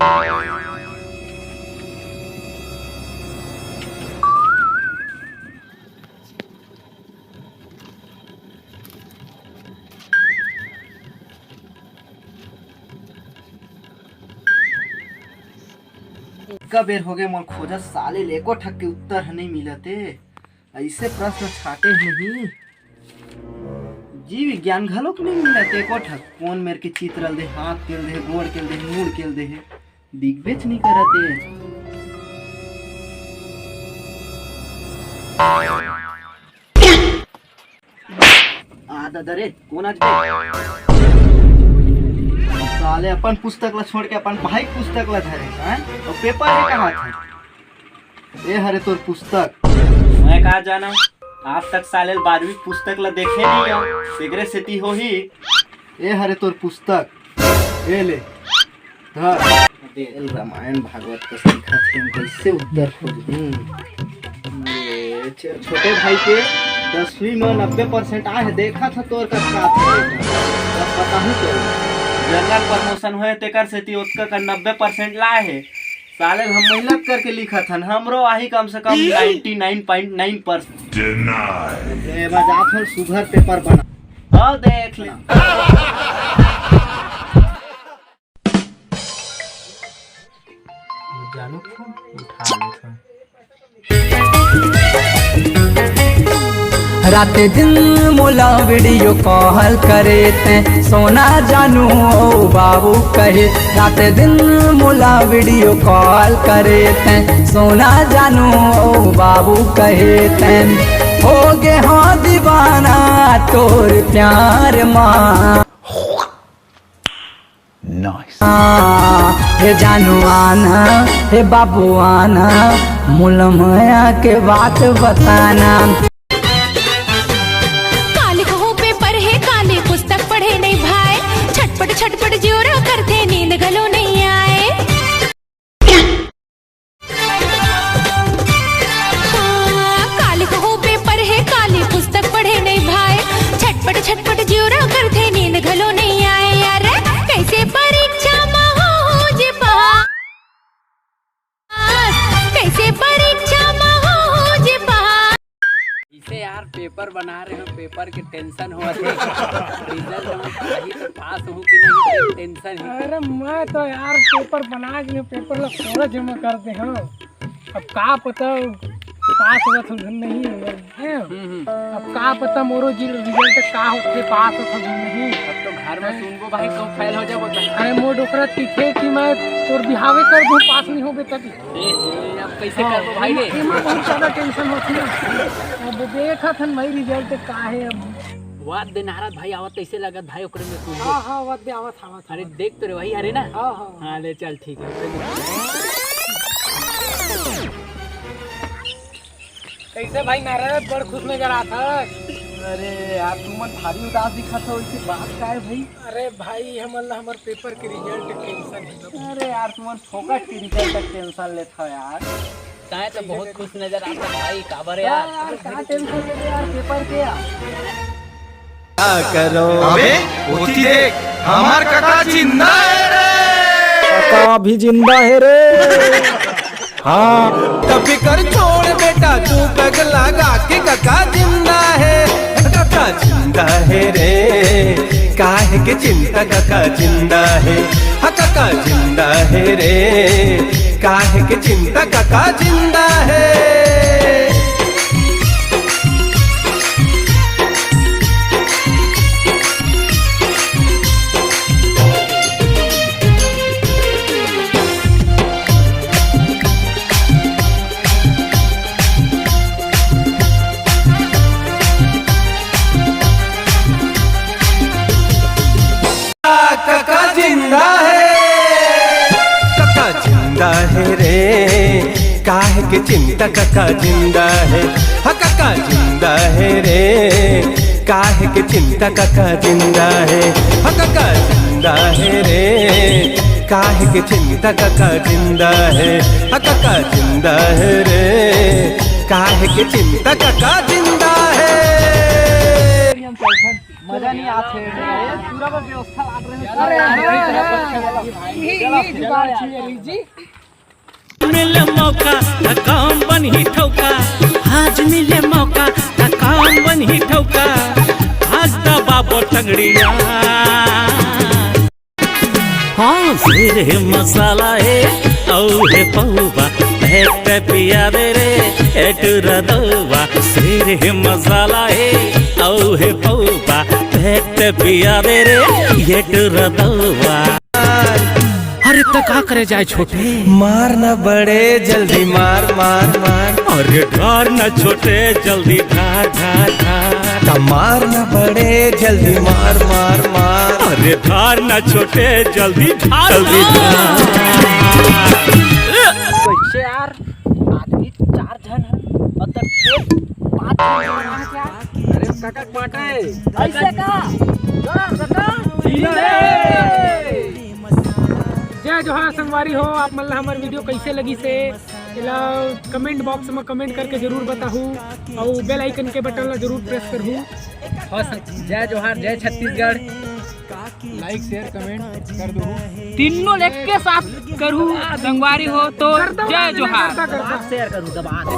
का बेर हो गए मोर खोजा साले लेको ठक के उत्तर नहीं मिलते। ऐसे प्रश्न छाटे नहीं जीव विज्ञान घलोक नहीं मिलते एको ठक। कौन मेरे के चित्र दे, हाथ केल दे, गोड़ केल दे, मुड़ केल दे, दिग्वेच नहीं करते। दादा रे कौन आज साले अपन पुस्तक ला छोड़ के अपन भाई पुस्तक ला धरे हैं और पेपर है कहाँ था? ए हरे तोर पुस्तक मैं कहा जाना आज तक साले 12वीं पुस्तक ला देखे नहीं हो सिगरे सेती हो ही। ए हरे तोर पुस्तक ए ले धर रामायण भागवत का सीखा थे कैसे उत्तर खोज। छोटे भाई के 10वीं में 90% आए देखा था तोर का पता ही तो जनरल प्रमोशन हुए तेकर सेती उसका का 90% लाए है। साले हम मेहनत करके लिखा था हमरो आही कम से कम 99.9%। मजाक है सुघर पेपर बना आओ देख ले। जानू फोन उठा ले रात दिन मोला वीडियो कॉल करे ते सोना जानू ओ बाबू कहे। रात दिन मोला वीडियो कॉल करे ते सोना जानू ओ बाबू कहे ते हो गे हाँ दीवाना तोर प्यार माँ। हे जानू आना हे बाबू आना मोला माया के बात बताना। छटपट जोरा करते नींद गलो नहीं आए। काले कहो पेपर है काली पुस्तक पढ़े नहीं भाई। छटपट जोरा करते नींद गलो नहीं आए। यार कैसे परीक्षा में हो जे पास, कैसे परीक्षा में हो जे पास। इसे यार पेपर बना रहे हो पेपर के टेंशन हो रिजल्ट में पास हूँ कि नहीं टेंशन है। अरे मैं तो यार पेपर बना के पेपर ला थोड़ा जमा करते हैं। अब का पता पास हुआ था नहीं है। अब का पता मोरो रिजल्ट का होते पास होता नहीं। अब तो घर में सुनबो भाई तो फेल हो जाबो। अरे मोर डोकरा तीखे कि मैं तोर बिहावे कर दूं पास नहीं होबे तभी। अब कैसे करबो भाई रे? बहुत ज्यादा टेंशन होती है। अब देखा था भाई रिजल्ट का है। अब वाद दे नारद भाई आवत कैसे लगत भाई ओकरे में सुन। हां वाद दे आवत। अरे देख तो रे भाई अरे ना। हां ले चल ठीक है। कैसे भाई नारायण बड़ खुश नजर आता है। अरे यार तुम मन भारी उदास दिखा था वैसे बात का है भाई? अरे भाई हमार पेपर के रिजल्ट टेंशन है। अरे यार तुम फोकस के रिजल्ट तक टेंशन लेता यार। ताए तो बहुत खुश नजर आता भाई काबर यार क्या टेंशन ले यार पेपर के यार। क्या करो अबे उठी देख हमार काका जिंदा है रे। काका भी जिंदा है रे। हाँ तभी कर छोड़ बेटा तू पग लगा के काका जिंदा है। काका जिंदा है रे काहे के चिंता काका जिंदा है। हाँ काका जिंदा है रे काहे के चिंता काका जिंदा है। काका जिंदा है काका जिंदा है रे काहे के चिंता काका जिंदा है। हाँ काका जिंदा है रे काहे के चिंता काका जिंदा है। हाँ काका जिंदा है रे काहे के चिंता काका जिंदा है। हाँ काका जिंदा है रे काहे के चिंता काका जिंदा है। मजा नहीं आते पूरा व्यवस्था लाग ये जुगाड़ चाहिए री जी। मिले मौका त काम बन ही ठोका, आज मिले मौका त काम बन ही ठोका, आज दबाबो टंगड़िया। हाँ फिर है मसाला है औ है पौवा, एक पिया दे रे एक रदवा। फिर है मसाला है औ है पौवा, एक पिया दे रे एक रदवा। अरे तो का करे जाए छोटे, मार न बड़े जल्दी मार मार मार, अरे ढार न छोटे जल्दी ढार ढार ढार, मार न बड़े जल्दी मार मार मार, अरे ढार न छोटे जल्दी ढार जल्दी कैसे यार आदमी 4 जन है और तब पेट 5 जन। अरे काका बाटे ऐसे का जय जोहार संगवारी हो। आप मन ला हमार वीडियो कैसे लगी से इला कमेंट बॉक्स में कमेंट करके जरूर बताहू और बेल आइकन के बटन ला जरूर प्रेस करहू। जय जोहार, जय छत्तीसगढ़। लाइक शेयर कमेंट कर दो। तीनों एक के साथ करूँ संगवारी हो तो जय जोहार। करता शेयर करूँ दबा दे।